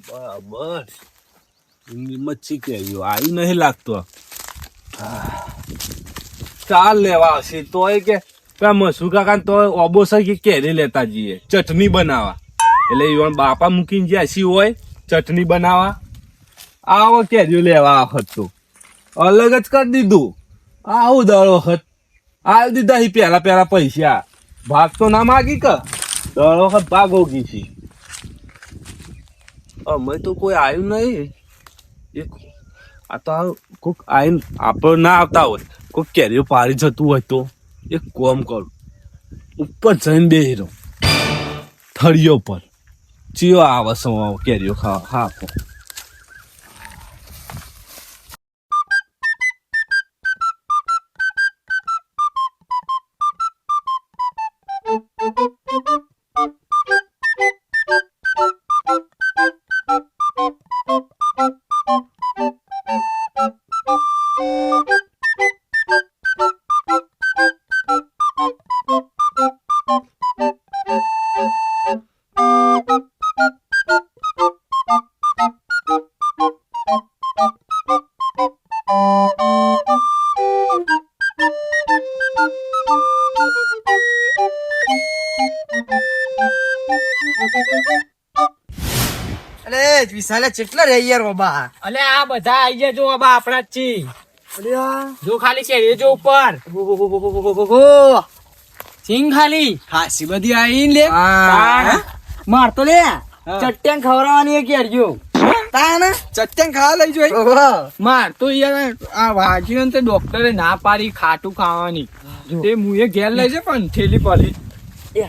બરાબર મચ્છી કેરીઓ આવી નહીં લાગતો. ચાલ લેવા આવશે તોય કે મસુ કાકા તો ઓબોસર કે કેરી લેતા જઈએ ચટણી બનાવવા. એટલે ઈવન બાપા મૂકીને જ્યાં સી હોય ચટણી બનાવવા આવો કેરીઓ લેવા વખત તો અલગ જ કરી દીધું. આવું દર વખત આ દીધા હી પેલા પૈસા ભાગ તો ના માગી કે દર વખત ભાગ હોગી છે. અમે તો કોઈ આવ્યું નહીં. આ તો કોઈક આવીને આપણે ના આવતા હોય કોઈક કેરીઓ પાડી જતું હોય તો એક કોમ કરું ઉપર જઈને બેસી રહું થળીઓ પર ચિયો આવે છે કેરીઓ ખાવા. હા વિશાલે કેટલા રે યાર બાબા. અલે આ બધા આઈ ગયા જો બાબા આપણા જ છે. જો ખાલી કેરી જો ઉપર સિંગ ખાલી ખાસી બધી આઈ લે. માર તો લે ચટ્ટિયાન ખવડાવવાની કેરીઓ તાને ચટ્ટિયાન ખાવા લઈ જોઈ. માર તો યાર આ વાગ્યું ને તે ડોક્ટરે ના પાડી ખાટું ખાવાની. તે મુએ ઘેર લઈ છે પણ થેલી પડી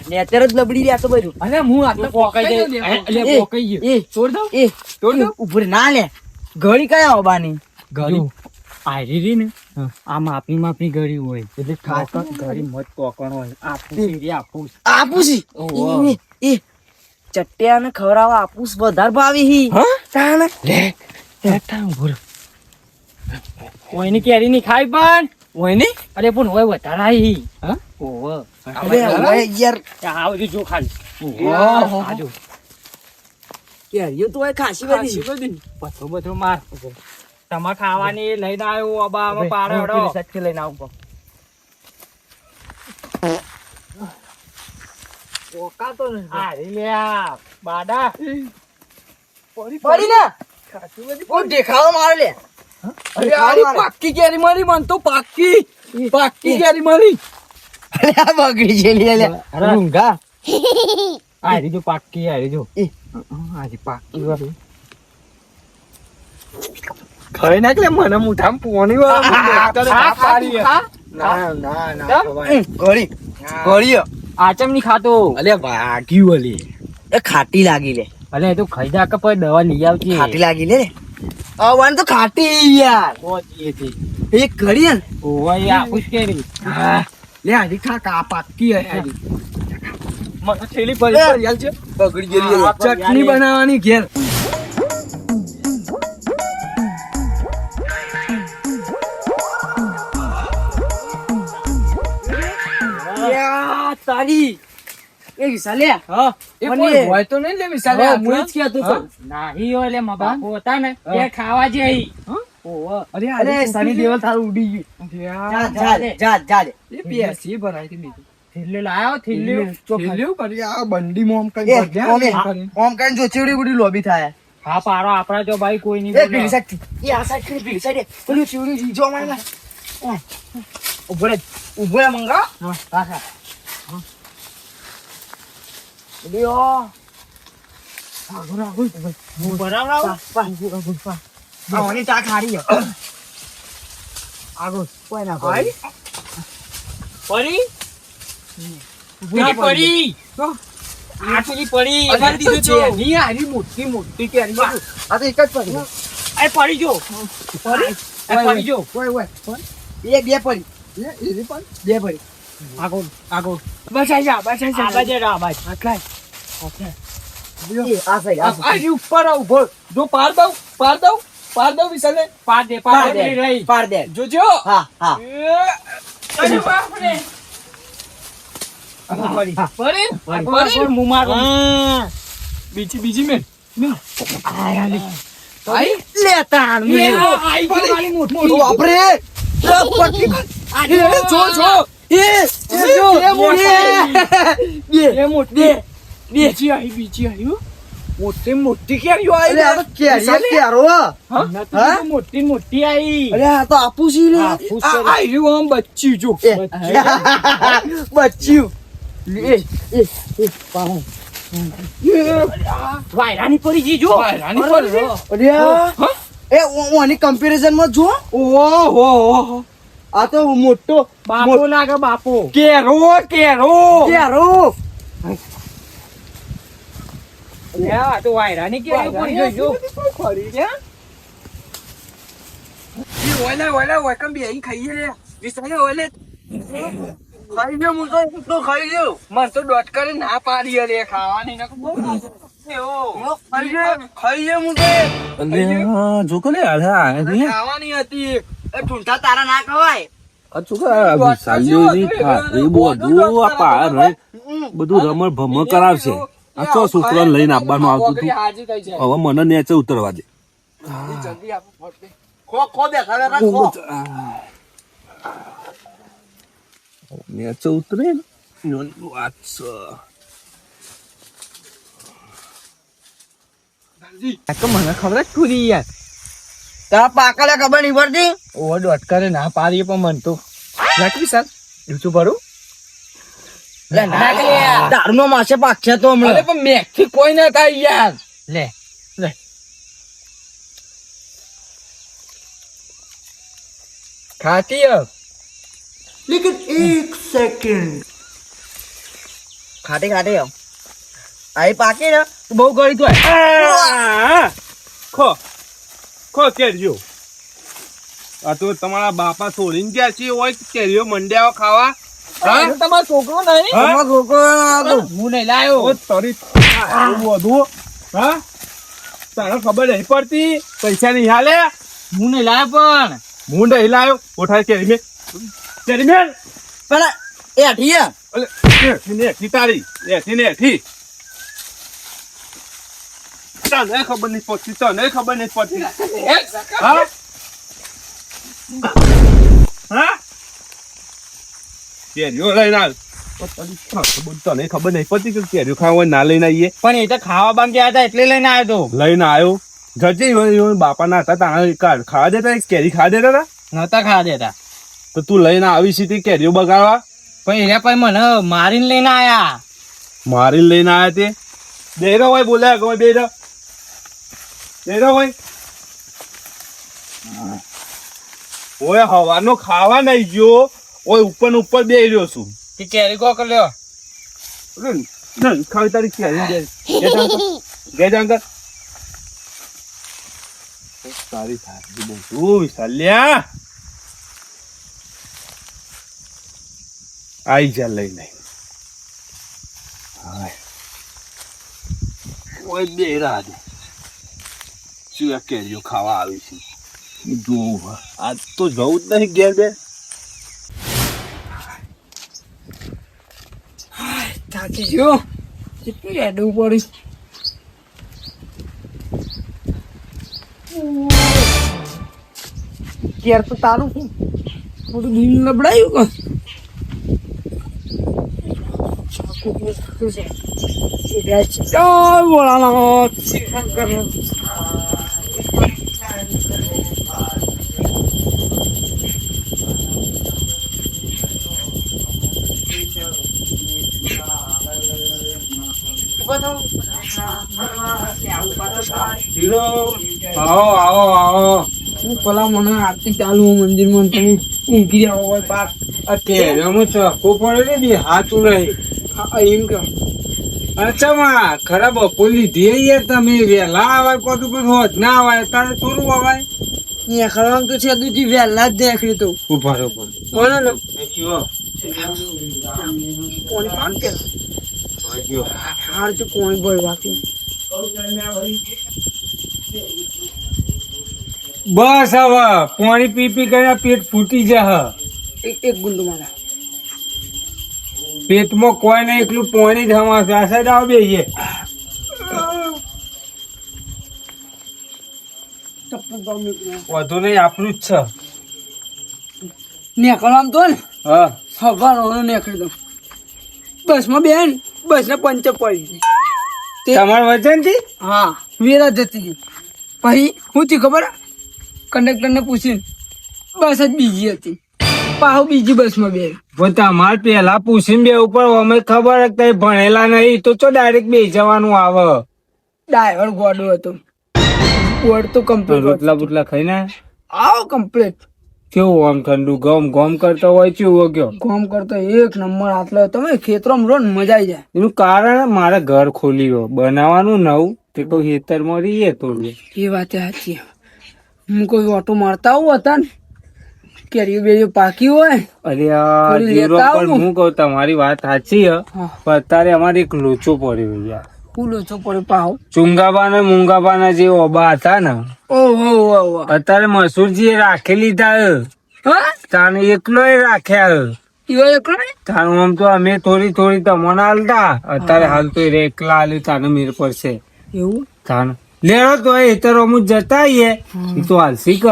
નેચર જ લબડી રહ્યા તો બધું. અરે હું આ તો પોકાઈ જાય એટલે પોકાઈ ગયો. છોડ દઉં એ છોડ દઉં ઉપર ના લે ઘડી કયા ઓબાની ઘડી આયરી રી ને આ માપી ઘડી હોય એટલે ખાસ ઘડી મત પોકણ હોય આપુસી એ ચટ્ટિયાને ખવડાવવા આપુસ વધારે ભાવી હી. તાને લે કોઈની કેરી ની ખાઈ પણ હોય ને. અરે પણ હોય વધારે આવી ઓહો. અરે યાર આવ જો ખાલી કેરીઓ તો હોય ખાસી બધી બધું માર તમારે ખાવાની લઈને આવ્યો અબા પાડો સચ્ચી લઈને આવું ઓકાતો ને હારી લે બાડા પડી ને ઓ દેખાવા મારે લે. અરે આરી પાક્કી કેરી મારી મન તો પાક્કી કેરી મારી. અરે આ બગડી છે લે રૂંગા હારી જો પાક્કી હારી જો હારી પાક્કી વાળી ખાઈ નાખ લે મને મુઠામ પોણી વાળા ઘડી આચમ ની ખાતો. અલે વાગ્યું અલી એ ખાટી લાગી લે. અલે તો ખાઈ જા કે પછી દવા લઈ આવજે. ખાટી લાગી લે અવાન તો ખાટી યાર એક ઘડી ને ઓય આપુસ કેરી લે આજી ખા કા પાક્કી હારી મને થેલી પડી યાર છે બગડી ગયેલી ચટણી બનાવવાની ઘેર. તારી એ વિશાલે હા એ મને- કોઈ હોય તો નહીં લે વિશાલે હા, હું જ હા? કહેતો તો નહીં હોય લે મા બાપ હતા ને એ ખાવા જે ઓહો અરે સની દેવલ તારું ઉડી ગયું. જા લે એ પેસી ભરાઈ હતી બીજું થેલ્લે લાયો થેલ્લે થેલ્યું કરી આ બંડી મોમ એ ઓમ કાઈ જો ચેવડી બુડી લોબી થાય. હા પારો આપડા જો ભાઈ કોઈ નહીં એ પીલી સાઈડ એ આ સાઈડ કરી પીલી સાઈડ પેલું ચેવડી જો મારે ઉભો રે મંગા હા હા લ્યો આવની ચા ખારી આગળ કોઈ ના પડી પેલી પડી આ પેલી પડી એમાં દીધું છે ની આરી મોટી કેરી આ તો એક જ પડી એ પડી જો પડી જો ઓય એ બે પડી એ પણ બે પડી આગળ બચાઈ જા બાજે રા બાજ આટલાય એ આ સાઈડ આ ઉપર ઉભો જો પાર દઉં વિશાલે પાર દે રહી પાર દે જોજો હા હા અરે બાપ રે પડી મુમારો બીજી મેં લે તાણ મે બાપરે પટ્ટી જો બીજી આવી મોટી કેરીઓ આવી અરે આ તો કેરો મોટી આવી અરે આ તો આપુસી લે આમ બચ્ચી જો બચ્યું વાયરાની પડી ગઈ જો વાયરાની પડી અરે ઓની કમ્પેરિઝન માં જો ઓહો આ તો મોટો બાપો લાગે બાપો કેરો કેરો આ તો વાયરાની કેરી પડી ગઈ જો ખરી ને ઓલા કમ બે અહીં ખાઈએ રે વિસાલે ઓલે ખાઈ લે હું તો ખાઈ લ્યો મન તો ડોટ કરે ના પાડી રે ખાવાની ને બહુ ખાઈ લે હું જો કે ખાવાની હતી એ ઠૂંઠા તારા ના ખવાય બધું રમણ ભમણ કરાવશે આ ચો છોકરાને લઈને આવવાનું આવતું હતું હાજી થઈ જાય હવે મને નેચે ઉતરવા દે જલ્દી આપો ફટ ખો બેઠા રાખો નેચે ઉતરે ને વાત છે મને ખબર જ ખુરી યાર તારા પાકલે ખબર નહીં પડતી ઓ ડોટ કરે ના પાડીએ પણ મન તો રાખવી સર શું ભરું દારૂ નો માસે પાક છે તો અરે હમણાં પણ મેઘ થી કોઈ ના થાય યાર લે ખાતી હો લેકિન 1 સેકન્ડ ખાટે આઈ પાકે ને તો બહુ ગળી તો ખો કેરીઓ આ તો તમારા બાપા છોડીને ગયા છે હોય કેરીઓ મંડ્યા ખાવા તમારો છોકરો નહીં તમારો છોકરો હું નહીં લાયો તારી વધુ હા તારે ખબર નહીં પડતી પૈસા નહીં હાલે હું નહીં લાયો પણ હું નહીં લાયો ઉઠાય કેરી મેં પેલા એ અઠીયા એથી તારી એથી તને ખબર નહીં પડતી હા કેરીઓ લઈને આવ તને ખબર નહીં પડતી કે કેરીઓ ખાવા ના લઈને આવીએ પણ એ તો ખાવા બાંધ્યા હતા એટલે લઈને આવ્યો તો લઈને આવ્યો જજે બાપા ના હતા તાણે ખાવા દેતા કેરી ખાવા દેતા હતા નતા ખાવા દેતા તો તું લઈને આવી સીધી કેરીઓ બગાડવા પણ એને પછી મને મારીને લઈને આયા મારીને લઈને આવ્યા તે બેરો હોય બોલ્યા કે બેરો હોય ઓય હવાનો ખાવા નહીં ગયો ઓય ઉપર બે રહ્યો છું કે કેરી કો કર્યો ખાવી તારી કેરી ગે જાંકર તારી સારી બહુ વિશાલ્યા આઈ જા લઈને ઓય બે રાજ શું આ કેરીઓ ખાવા આવી છે જો આજ તો જવું જ નહીં ઘેર બે થાકી ગયો કેટલી રેડવું પડી કેર તો તારું મોટું દિલ નબળાયું આવો પેલા મને આરતી ચાલુ મંદિર માં તમે ઊંઘી આવો હોય પાક કેરીઓમાં ચકો પડે ને હાથું નહીં એમ કે અચ્છા માં ખરાબ બપોર લીધી યાર તમે વહેલા આવાય કોતું પણ હોત ના આવાય તારે થોડું આવાય અહીંયા ખરાબ તો છે દૂધી વહેલા જ દેખરી તો ઉભા રહો કોને લો કોની પાન કે હાર તો કોની બોય બાકી બસ હવે પાણી પી કરીને પેટ ફૂટી જા એક ગુંદ મારા પેટમાં કોઈ નહીં એટલું પાણી જ હમાશે આ સાઈડ આવ બેહીએ ચપ્પલ તો નીકળ્યા. વધુ નહીં આપણું જ છે. નીકળવાનું તો ને હા સવારનો નીકળી દઉં. બસમાં બેન બસને પંચર પડી ગઈ. તમારા વજન થી હા વેરા જતી હતી. પછી હું થી ખબર કંડક્ટરને પૂછીને બસ જ બીજી હતી. પાહુ બીજી બસમાં બે. તમારે પેલા પૂછીને બે ઉપર અમે ખબર કે તમે ભણેલા નહીં તો ડાયરેક્ટ બે જવાનું આવે. ડ્રાઈવર ગોડો હતો. ગોડ તો કમ્પ્લીટ. રોટલા બોટલા ખાઈને આવો કમ્પ્લીટ. કેવું આમ ઠંડુ ગમ ગમ કરતો હોય કેવું ગયો કામ કરતો એક નંબર આટલો. તમે ખેતરમાં રહો ને મજા આવી જાય. એનું કારણ મારે ઘર ખોલ્યું બનાવવાનું નવું તે કોઈ ખેતરમાં રહીએ તો એ વાત સાચી. હું કોઈ ઓટો મારતા આવું હતા ને કેરીઓ બેરીઓ પાકી હોય. અરે આ થોડી જીરો લેતા પણ આવું. હું કહું તમારી વાત સાચી હે હા. પણ અત્યારે અમારે એક લોચો પડ્યો યાર. ફૂલો છો પડે પાહો. ચુંગાબા ને મુંગાબાના જે ઓબા હતા ને ઓહો ઓહો. અત્યારે મસૂરજી રાખી લીધા હે. હા તાને એકલો રાખ્યા હે. ઈવો એકલો ને. તાનું આમ તો અમે થોડી થોડી તમને હાલતા અત્યારે હાલ તો એ એકલા હાલ્યું તાને મેર પડશે એવું તાન લેરો તો એ તરો અમુક જતા આઈએ ઈ તો હાલસી ક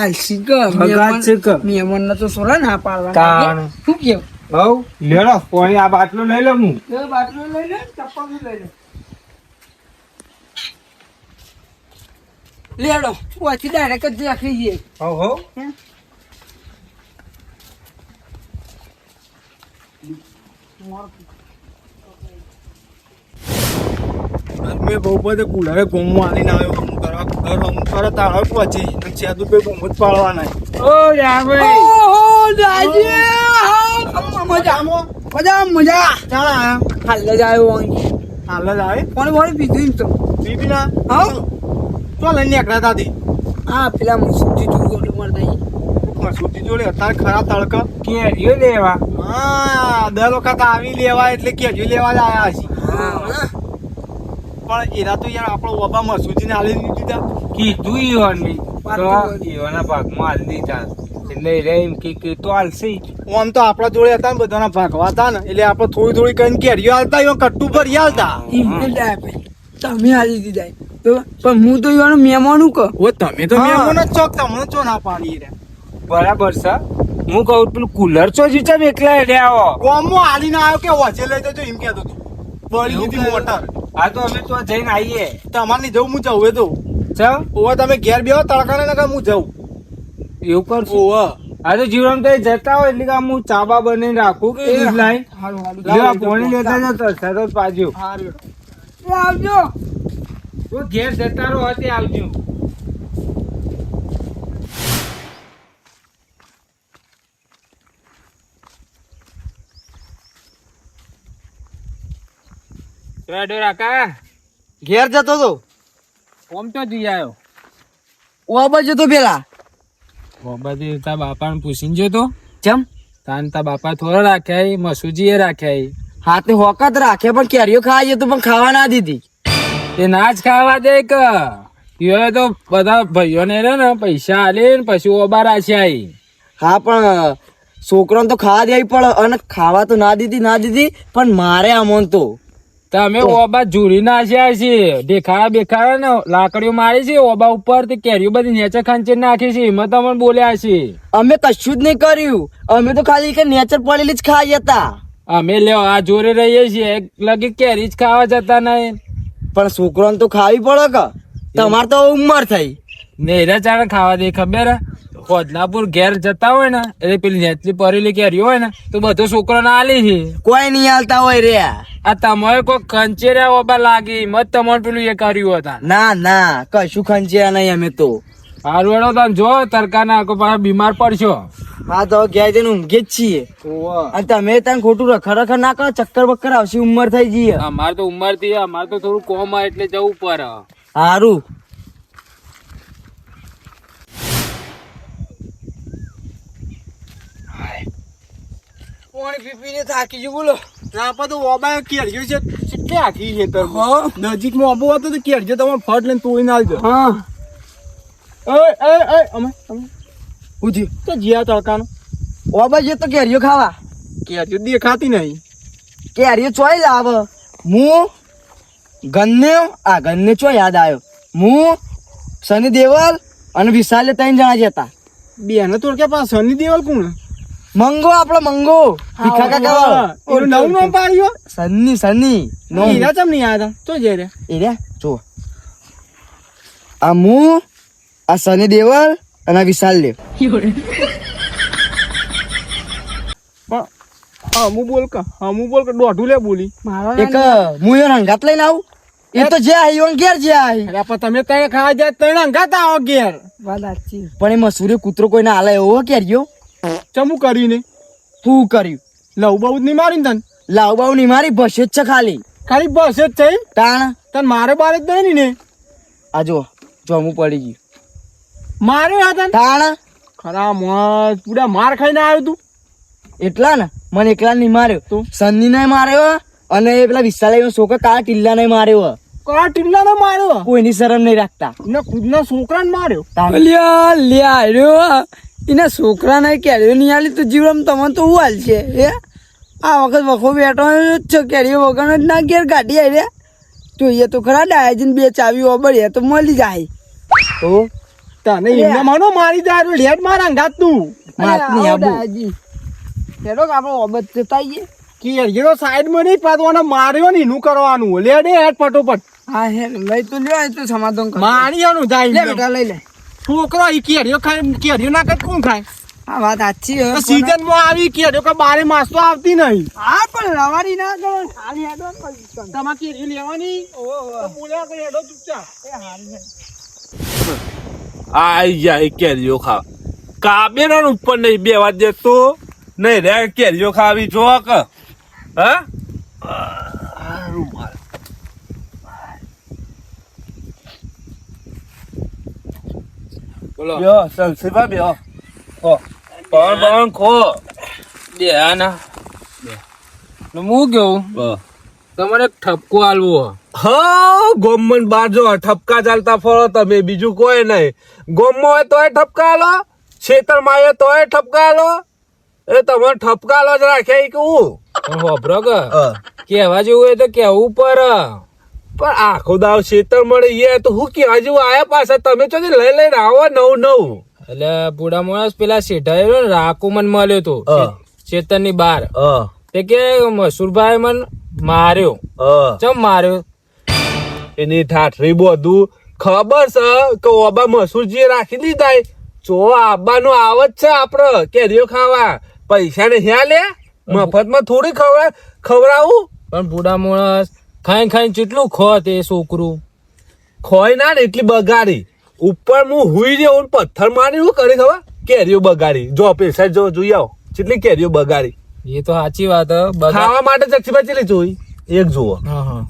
આલસી ભગાત છે કે? મેમન ના તો સોરા ના પાડવા. તાણ. શું કેવું? હવ લેરો પાણી આ બાટલો લઈ લો હું એ બાટલો લઈ લે ચપ્પલ બી લઈ લે. લેડો ઓછી ડાયરેક્ટ જ રાખી જઈએ. હવ હવ મેં બહુ બધે કુલરે ગોમમાં આવીને આવ્યો અમુક કરવા ઘર અમુક કરે તાળા પહોંચી અને સેદુ પે ગોમ જ પાડવાના ઓ યાર ભાઈ ઓહો દાજી મજા મજા મજા. ચાલ આયા હાલ જ આવ્યો અહીં. હાલ જ આવે કોને ભણી પીધું એમ તો. બીબીના હા તો લઈને નીકળ્યા તાથી હા પેલા મુસુજી તું ગોટો મારતા મસૂતી જોડે અત્યારે ખરા તડકા કેરીઓ લેવા હા દર વખત આવી લેવા એટલે કેજો લેવા જ આયા હશે હા પણ એના તો યાર આપણો બાબા મસૂદીને હાલી દીધા કીધું ઈવોની તો ઈવોના ભાગમાં હાલ દીધા એટલે રે એમ કે તો હાલશે આમ તો આપણા જોડે હતા ને બધાના ભાગવા હતા ને એટલે આપણે થોડી થોડી કરીને કેરીઓ હાલતા એવા કટ્ટુ ભરી હાલતા એમને ડાય ભાઈ તમે હાલી દીધા તો પણ હું તો એવાનું મહેમાનું કહું. ઓ તમે તો હા. મેમોન જ ચોક તમને ચો ના પાડી રે બરાબર છે હું કહું પેલું કુલર ચો જીચા એકલા હેડે આવો ગોમમાં હાલીને આવ્યો કે વચ્ચે લઈ જજો એમ કહેતો હતો બળી દીધી એવું મોટર આ તો અમે તો જઈને આવીએ તમારે નહીં જવું હું જવું એ તો ચાલ ઓવા તમે ઘેર બેહો તડકાને નકર હું જઉં એવું કરશું ઓવા આ તો જીવન તો જતા હોય એટલે કે આમ હું ચાબા બનાવીને રાખું કે દૂધ લાઈ હારું હારું. લેવા પાણી લેતા જતો સરસ પાજો હારું એ આવજો. તું ઘેર જતા રહો તે આવજો ઘેર જતો તો ઓમ તો જઈ આવ્યો ઓ બાજુ તો પેલા બાબાજી તાર બાપાને પૂછીને જોતો ચમ તાન તાર બાપા થોડો રાખ્યા મસુજી એ રાખ્યા હાથે હોકત રાખે પણ કેરીઓ ખાવા તો પણ ખાવા ના દીધી. એ ના જ ખાવા દે કે ઈયોએ તો બધા ભાઈઓને રે ને પૈસા આલે ને પછી ઓબા રાખ્યા હા પણ છોકરાને તો ખાવા દેવી પડે અને ખાવા તો ના દીધી પણ મારે આમોન તો તમે ઓબા જુરી નાખ્યા છે દેખાડા બેખાડા ને લાકડીઓ મારી છે ઓબા ઉપર તે કેરીઓ બધી નેચર ખાંચી નાખી છે એમાં તમને બોલ્યા છે અમે કશું જ નહીં કર્યું. અમે તો ખાલી કે નેચર પડેલી જ ખાઈ હતા. અમે લ્યો આ જોડે રહીએ છીએ એક લગી કેરી જ ખાવા જતા નહીં પણ છોકરાને તો ખાવી પડે કે તમારે તો ઉંમર થઈ. નેરા ચાણે ખાવા દે ખબર હે? હોદલાપુર ઘેર જતા હોય ને એટલે પેલી નેચલી પરેલી કેરી હોય ને તો બધો છોકરો ના આલી છે કોઈ નહીં હાલતા હોય રે. આ તમારે કોઈ ખંચેર્યા ઓબા લાગી મત તમારે પેલું એ કર્યું હતા ના ના કશું ખંચ્યા નહીં અમે તો. હારું હેડો તમે જો તરકા નાખો પાછા બીમાર પડશો હા તો ઘેર જઈને ઊંઘે જ છીએ. અને તમે ત્યાં ખોટું રખર ના કરો ચક્કર બક્કર આવશે ઉંમર થઈ જઈએ. અમારે તો ઉંમર થી અમારે તો થોડું કોમ હોય એટલે જવું પડે સારું પાણી પી પીને થાકી ગયું બોલો. આપણે તો ઓબા કેરીઓ છે કેટલે આખી છે તર નજીકમાં ઓબો હતો તો કેરીઓ તમારે ફટ લઈને તોડીને આવજો હા અમે ઉધી તો જીયા તડકાનો ઓબા જે તો કેરીઓ ખાવા કેરીઓ દેખાતી નહીં કેરીઓ ચોય લાવે. હું ગન્ને ચોય યાદ આવ્યો. હું સની દેવલ અને વિશાલે 3 જણા જતા. બેને તો કે પાસ સની દેવલ કોણ મંગો આપણો મંગો ભીખા કાકા વાળો. એનું નવું નામ પાડ્યો સની હીરા ચમ નહીં આવ્યા તા તો જઈ રે એ રે જો આ હું આ સની દેવલ અને આ વિશાલ દેવ. હું બોલ કે દોઢું લે બોલી મારો એક હું એનો હંગાત લઈને આવું. એ તો જે આવી એનો ઘેર જે આવી. અરે પણ તમે કઈ ખાવા જાય તને અંગાતા આવો ઘેર વાત સાચી. પણ એ મસૂરી કૂતરો કોઈને હાલે એવો ક્યાર્યો ચમું કરીને શું કર્યું? લવ બહુ જ નહીં મારી તને લાવ બાવ ની મારી બસે જ છે ખાલી ખાલી બસ જ થઈ તાણ. તને મારે બારે જ નહીં ને આ જો જોમું પડી ગયું મારે હતા તાણ. ખરા મત પૂરા માર ખાઈને આવ્યો તું એટલા ને મને એકલા નહીં માર્યો તો? સન્ની ને માર્યો અને એ પેલા વિશાલ છોકરા કાળા ટીલ્લા ને માર્યો. કા ટીલ્લાને માર્યો કોઈની શરમ નહીં રાખતા. ને ખુદના છોકરાને માર્યો તાણ. અલ્યા લ્યા રહ્યો એના છોકરાને કેરીઓ નહીં આલી તો જીવડમ તમને તો હું હાલ છે એ આ વખત વખો બેઠો છે કેરીઓ વગર જ ના ઘેર કાઢી આવી રહ્યા જોઈએ તો ખરા ડાયજીને 2 ચાવી ઓબળીએ તો મળી જાય. તો તને એમને માનો મારી જાય લેટ માર અંગાત તું માથની આબુ. હેડો કે આપણે ઓબત જતા આવીએ. કેરીઓ સાઈડ માં નહીં પાડવાનો માર્યો ને એનું કરવાનું લે દે હેડ ફટોફટ હા હે લઈ તો લ્યો એ તો સમાધાન કર મારિયાનું લે જાય બેટા લઈ લે. છોકરો ઈ કેરીઓ ખાય કેરીઓ ના કઈ કોણ ખાય હા વાત સાચી હે. સીઝન માં આવી કેરીઓ કે બારે માસ તો આવતી નહીં હા પણ રવાડી ના કરો હાલી હેડો પછી તમારે કેરી લેવાની તો બોલ્યા કે હેડો ચૂપચાપ આઈ જાય કેરીઓ ખાવ કાબેરા ઉપર નહીં બેવા દેતો નહીં રે કેરીઓ ખાવી જો કે હા બોલો યો સંસીબા બેહો પણ ખો બે ના હું કેવું તમારે એક ઠપકો આલવો હા ગોમન બાર જો ઠપકા ચાલતા ફરો તમે બીજું કોઈ નહીં ગોમમાં હોય તોય ઠપકા આલો ખેતરમાં હોય તોય ઠપકા આલો એ તમે ઠપકા આલો જ રાખે કેવું પણ હોભરો કે કેવા જેવું હોય તો કેવું પર પણ આખો દાવ ખેતર મળે એ તો હું કેવા જેવું આયા પાછા તમે તો લઈ લઈને આવો નવું એટલે બુડા માણસ પેલા શેઠાયો ને રાખુ મન મળ્યો તો ખેતરની બહાર તે કે મસૂરભાઈ મન માર્યો ચમ માર્યો એની ઠાઠરી બધું ખબર છે કે ઓબા મસૂરજી રાખી દીધા જો આબાનું આવત છે આપડે કેરીઓ ખાવા પૈસા ને હ્યા લે મફતમાં થોડી ખવડાવું પણ બુડા માણસ ખાઈ ખાઈ કેટલું ખો તે છોકરું ખોય ના ને એટલી બગાડી ઉપર હું હુઈ રહ્યો પથ્થર મારી હું કરી ખબર કેરીઓ બગાડી જો પૈસા જો જોઈ આવો કેટલી કેરીઓ બગાડી એ તો સાચી વાત હે. ખાવા માટે જક્ષીભાઈ ચેલી જોઈ એક જુઓ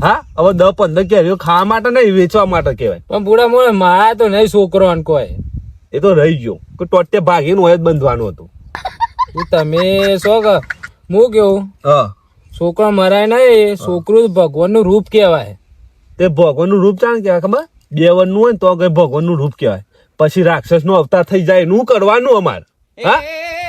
હા હવે 10-15 કેરીઓ ખાવા માટે નહીં વેચવા માટે કહેવાય પણ બુડા માણસ મારા તો નહીં છોકરો ને કોઈ એ તો રહી ગયો કે ટોટે ભાગીને હોય જ બંધવાનું હતું તમે શું કે હું કેવું હા છોકરો મરાય નહીં છોકરું ભગવાન નું રૂપ કેવાય તે ભગવાનનું રૂપ જાણ કેવાય ખબર દેવનનું હોય ને તો કઈ ભગવાનનું રૂપ કહેવાય પછી રાક્ષસ નો અવતાર થઈ જાય એનું કરવાનું અમારે હા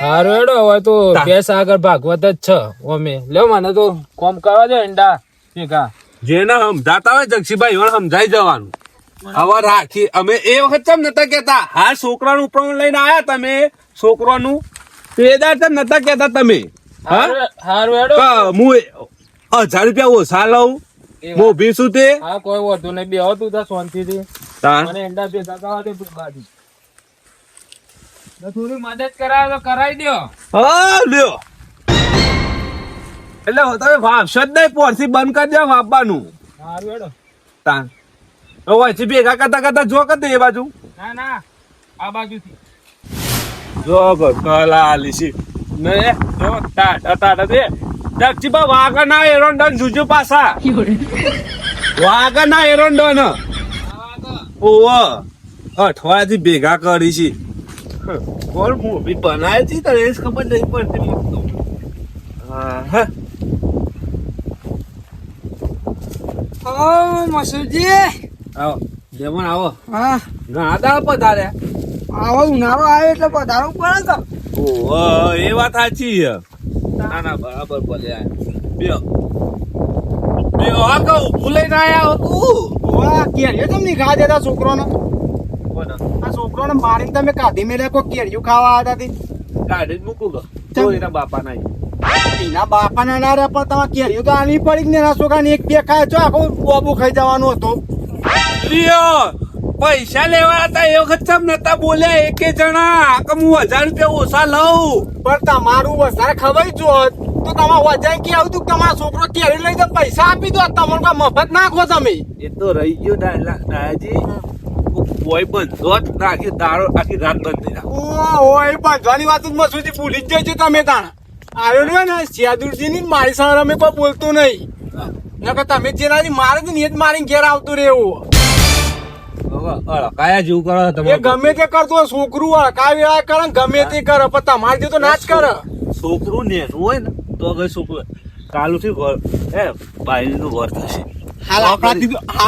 હારું હેડો હવે તો ગેસ આગળ ભાગવત જ છે અમે લ્યો મને તો કોમ કરવા દે ઈંડા ભેગા જેને સમજાતા હોય જક્ષીભાઈ એને સમજાઈ જવાનું હવે રાખી અમે એ વખત ચમ નતા કેતા હા છોકરાનું ઉપર લઈને આયા તમે છોકરાનું પેદાર ચમ નતા કેતા તમે હારું હેડો હું 1000 રૂપિયા ઓછા લઉં મોભી શું તે હા કોઈ વધુ નહીં બે તું તો શાંતિથી મને ઈંડા ભેગા કરવા દે બાજુ થોડી મદદ કરાવે તો કરાવી દો હા લ્યો એટલે તમે વાપશો જ નહીં પોરથી બંધ કરી દો વાપવાનું હારું હેડો તાન હવે ભેગા કરતા જો કર દે એ બાજુ ના ના આ બાજુથી જો કલા આલીસી ને જો ટાટા દે દક્ષીબા વાગના એરોંડન જુજુ પાસા વાગના એરોંડન ઓવ અઠવાડિયાથી ભેગા કરી છે કોણ મૂવી બનાવી હતી તને એ ખબર નહીં પડતી મસ્ત હા ઓ મસૂરજી આવો જેમન આવો હા ઘણા દાળ પધાર્યા આવો ઉનાળો આવ્યો એટલે પધારવું પડે તો ઓહ એ વાત સાચી છે ના ના બરાબર બોલ્યા બેઓ બેઓ આ કહું ભૂલે ના આયા તું વાહ કેરીઓ તમને ખા દેતા છોકરોને આ છોકરાને મારીને તમે કાઢી મેલ્યા કોઈ કેરીઓ ખાવા આવ્યા હતી ગાડી જ મૂકું ગયો તો એના બાપા ના એના બાપાના ના રે પણ તમારે કેરીઓ તો આની પડી જ ને એના છોકરાને એક બે ખાય છો આખું બોબુ ખાઈ જવાનું હતું લ્યો પૈસા લેવા હતા એ વખત ચમ નતા બોલ્યા એકે જણા કે હું 1000 રૂપિયા ઓછા લઉં પણ તમારું વધારે ખવાઈ જોત તો તમારે વજાઈ કે આવતું તમારો છોકરો કેરી લઈ જાય પૈસા આપી દો તમારે કોઈ મફત નાખો તમે એ તો રહી ગયો દાદાજી કોઈ બંધો જ નાખી દારો આખી રાત બંધ થઈ જાય ઓય બાંધવાની વાત જ મસુજી ભૂલી જ જજો તમે તાણ આવ્યો રહ્યો ને શિયાદુરજી ની મારી સાર અમે કોઈ બોલતું નહીં નકર તમે જેનાથી મારે ને એ જ મારીને ઘેર આવતું રહેવું કયા જેવું કરો એ તમે ગમે તે કરતો હોય, છોકરું અળકા વેળા કરે ને ગમે તે કરે પણ તમારે જેવું તો ના જ કરે છોકરું નેનું હોય ને તો અગર છોકરું કાલુથી ઘર ભાઈ નું ઘર થશે હાલ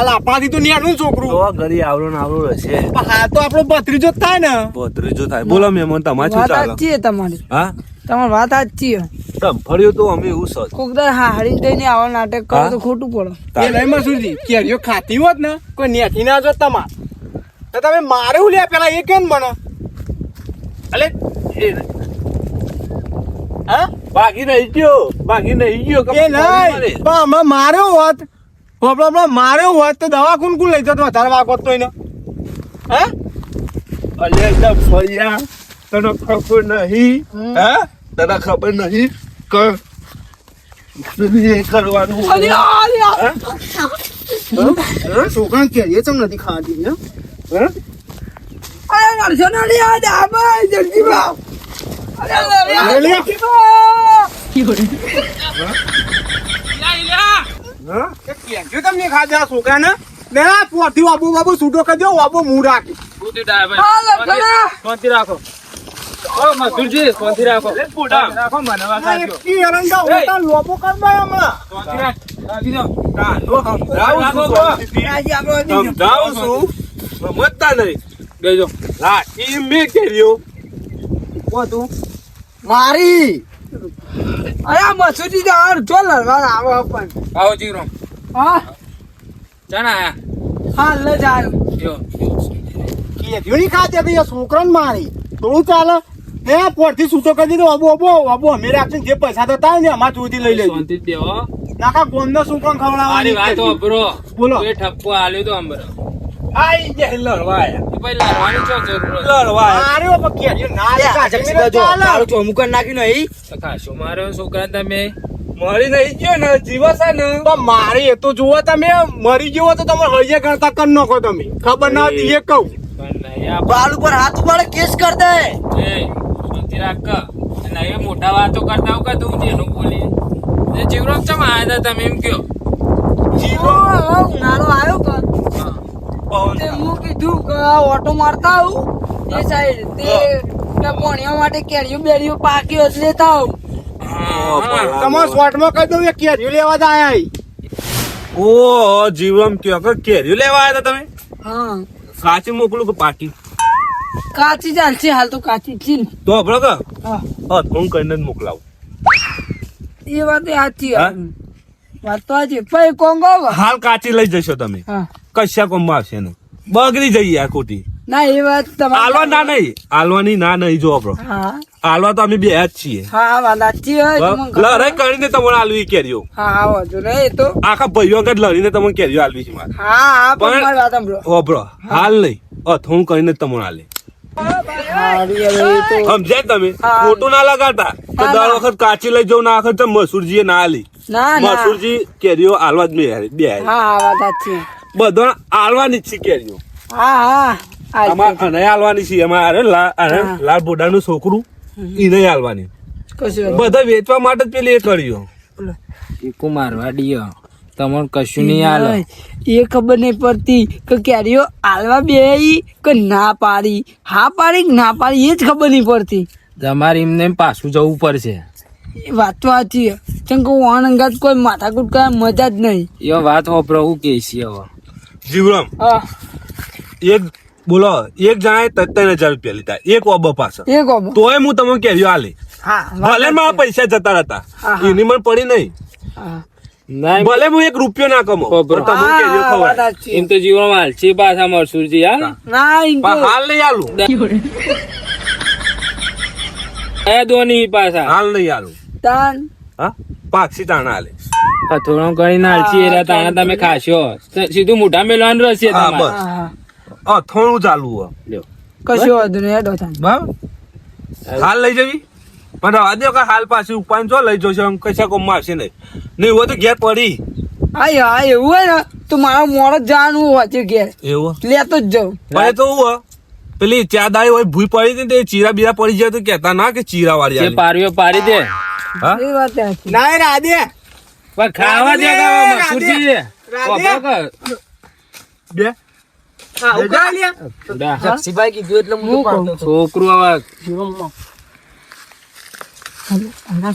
આપણાથી તો નેનું છોકરું તો ઘરે આવડો ને આવડો રહેશે પણ હાલ તો આપણો ભત્રીજો જ થાય ને ભત્રીજો થાય બોલો મહેમાન તમારે શું વાત ચાલે સાચી છે તમારી હા તમારી વાત સાચી છે તમ ફર્યું તો અમે એવું સજ કોક દર હારી થઈને આવા નાટક કરો તો ખોટું પડે એ નહીં મસુરજી કેરીઓ ખાતી હોત ને કોઈ નેથી ના જોત તમાર તો તમે મારે હું લે પેલા એ કેમ બને અલે હા બાકી નહીં ગયો એ નહીં પણ હમણાં માર્યો હોત હમણાં માર્યો હોત તો દવા કોણ લઈ જતો વધારે વાગોત તો એને હે અલે એકદમ ફર્યા તને ખબર નહીં હે તને ખબર નહીં કે એ કરવાનું છોકરા કેરીઓ ચમ નથી ખાતી ને હે અરે નરસો નડી આ દાબા જલ્દી બાવ અરે અરે લે. કેરીઓ તમને ખાધે આ છોકરાને ને પોથી વાબુ બાબુ છૂટો કરી દો વાબુ મું રાખી શાંતિ રાખો ઓ મસુરજી શાંતિ રાખો રાખો મને વાત સાચો ઈ એરંડા હોતા લોબો કરવા હમણાં શાંતિ રાખ રાખી દો સમજાવું છું સમજતા નહીં બેજો હા ઈ મેં કર્યો મારી અરે મસૂદી તો હાર જો લડવા આવો પણ આવો જીરો હા જાના આયા હા લે જાવ યો કેરીઓ ની ખાતી હતી એ છોકરાને મારી થોડું ચાલે હે પોરથી છૂટો કરી દીધો અબો અમે રાખશે જે પૈસા તો થાય ને અમાર ચોથી લઈ લેજો શાંતિ દેવો નાખા ગોમનો છોકરાને મારી વાત ખવડાવવાની બરો બોલો. એ ઠપકો આલ્યો તો અંબર આઈ જે લડવા આયા એ ભાઈ લારવાની છો જરૂર લડવા આયા માર્યો પણ કેરીઓ ના લે કાઢી મેલે ચાલે. તો ખાશો મારો છોકરા તમે મરી નહીં ગયો ને જીવસા ને પણ મારી એ તો જુઓ તમે મરી ગયો તો તમે હૈયે કરતા કરી નાખો તમે ખબર ના હતી એ કહું પણ નહીં આ બાલ ઉપર હાથ ઉપાડે કેસ કર દે એ શાંતિ રાખ અને એ મોટા વાતો કરતા હોવ કે તું જેનું બોલી એ જીવરામ ચમ આયા હતા તમે એમ કયો જીવો નાનો આવ્યો કે તે હું કીધું કે આ ઓટો મારતા આવું એ સાઈડ તે પોણિયા માટે કેરીઓ બેરીઓ પાક્યો એટલે લેતા આવું તમારે શોર્ટમાં કહી દઉં એ કેરીઓ લેવા જ આયા ઓ જીવમ કયો કે કેરીઓ લેવા આવ્યા હતા તમે હા કાચી મોકલું કે પાકી કાચી ચાલશે હાલ તો કાચી છે ને. તો આપણો કે હા હું કરીને જ મોકલાવું એ વાત એ સાચી હા? વાત તો સાચી પછી કોંગો હાલ કાચી લઈ જશો તમે હા કશા કોમમાં આવશે ને બગડી જઈ યાર ખોટી ના એ વાત આલવા ના નહીં આલવાની ના નહીં જો આપણો હા આલવા તો અમે બે જ છીએ હા વાત સાચી હોય તો મને ખબર. લડાઈ કરીને તમને આલવી કેરીઓ હા હા વાંધો નહીં એ તો આખા ભાઈઓ આગળ લડીને તમને કેરીઓ આલવી છે મારે હા હા પણ પણ- મારી વાત સાંભળો ઓબરો હાલ નહીં અથું કરીને જ તમને આલે હારી હવે એ તો સમજ્યા તમે હા. ખોટું ના લગાડતા તો હા, દર ના. વખત કાચી લઈ જવું ના વખત તો મસૂરજીએ ના આલી ના ના મસૂરજી કેરીઓ આલવા જ બે હારી. હા હા વાત સાચી બધો આલવાની જ છે કેરીઓ હા હા આમાં અને આલવાની છે એમાં અરે હા. લાલ બોડાનું છોકરું એને આલવાની કશું બધા વેચવા માટે જ પેલી એ કર્યો ઈકુ મારવા ડીયો તમને કશું નહીં આલે એ ખબર નહીં પડતી કે કેરીઓ આલવા બે કે ના પાડી હા પાડી કે ના પાડી એ જ ખબર નહીં પડતી તમારે એમને પાછું જવું પડશે એ વાત તો સાચી છે. કેમ કે વાણ અંગાત કોઈ માથાકૂટ કરે મજા જ નહીં એ વાત હોપરો હું કે છે હવે જીવરામ હા એક બોલો એક જણાએ 3,000 રૂપિયા લીધા એક ઓબો પાછળ એ કહો તોય હું તમને કેરીઓ આલી હા ભલે મારા પૈસા જતા હતા હા, હા. એની મને પડી નહીં હા ના ભલે હું 1 રૂપિયો ના કમાઉં ખબર. પણ તમને કેરીઓ હા, વાત ખવડાવું. સાચી. એમ તો જીવનમાં હાલશે પાછા મરસુરજી હા ના એમ પણ કે હાલ નહીં આલું, એ દોની પાછા હાલ નહીં આલું. તાન હા, પાક્ષી તાણા હાલે. થોડો કરીને હાલશી એરા તાણા તમે ખાશો સીધું મોઢા મેલવાનું રહેશે હા, તમારે. બસ. હા, થોડું ચાલુ હે. લ્યો. કશો વાંધો નહીં હેડો તાન. બરાબર હાલ લઈ જવી પણ રવા દો કે હાલ પાછી ઉપાય જો લઈ જશો એમ કશા કોમ આવશે નહીં હોય તો ઘેર પડી હા એવું હોય ને તો મારા મોડે જ જવાનું હોય ઘેર એવું લેતો જ જાઉં પણ એ તો હું પેલી ચા દાળી હોય ભૂઈ પડી હતી ને તે ચીરા બીરા પડી જાય તો કેતા ના કે ચીરા વાળી જે આલી. પારવીઓ પારી દે હા એ વાત સાચી. ના રાધે પણ ખાવા દે કે મસૂરજી રાધે. બે ઉડા. કીધું એટલે હું કહું છોકરું હવે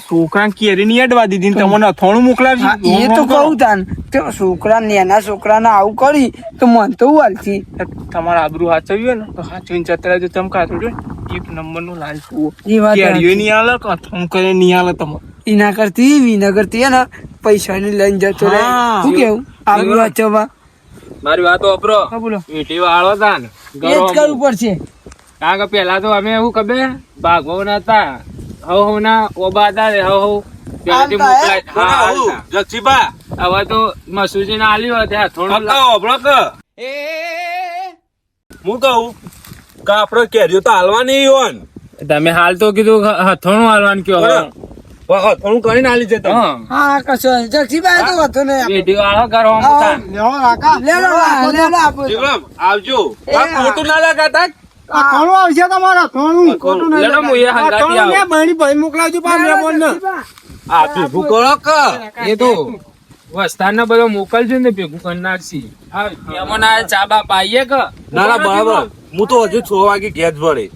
છોકરા કેરી ની અડવા દીધી ને તમને અથોણું મોકલાવી. હા, એ તો કહું તાન તે છોકરા નેના છોકરાને આવું કરી તો મન તો હાલથી તમારા આબરૂ હાચવ્યું ને તો હાચવીને જતા રહેજો. તમે કાઢો છો ને 1 નંબરનું લાલ છું. એ વાત કેરીઓ સાચી. નહીં આલે કે અથોણું કરે નહીં આલે તમે. એના કરતી વિના કરતી હે ને પૈસા ની લઈને જતો રહે હા. શું કેવું આવું વાંચવા મારી વાત વાપરો હા, બોલો. વીંટી વાળો તા ને એ જ કરવું પડશે કારણ કે પેલા તો અમે એવું ખબર ભાગવો હતા હવ ના ઓબા હતા રે હવ પેલેથી મોકલાય. હા, હાલતા. જક્ષીબા હવે તો મસૂરજી ને આલ્યું હોય ત્યાં થોડું હકાવો, હભળો કે. હું કહું કે આપણે કેરીઓ તો હાલવા નહીં હોય ને. તમે હાલ તો કીધું હથોણું હાલવાનું કયો હવે. પણ થોડું કરીને હાલી જતા હા હા કશો નહીં. જક્ષીભાઈ તો વાંધો નહીં વીંટી વાળો કરવામાં હતા. લેલો આપો. વિક્રમ, આવજો ખોટું ના લગાતા. અથોણું આવશે તમારા અથોણું. ખોટું નહીં લેડો હું એ હંગાતી અથોણું આવું. ને બહેણી ભાઈ મોકલાવજો પાછા મહેમાનને. આ ભેગું કરો કે એ તો વસ્તાર બધો મોકલજો ને ભેગું કરી નાખશી. હા, મહેમાન આ ચા બા પાઈએ કે ના ના બરાબર હું તો હજુ 6 વાગે ઘેર જ વળે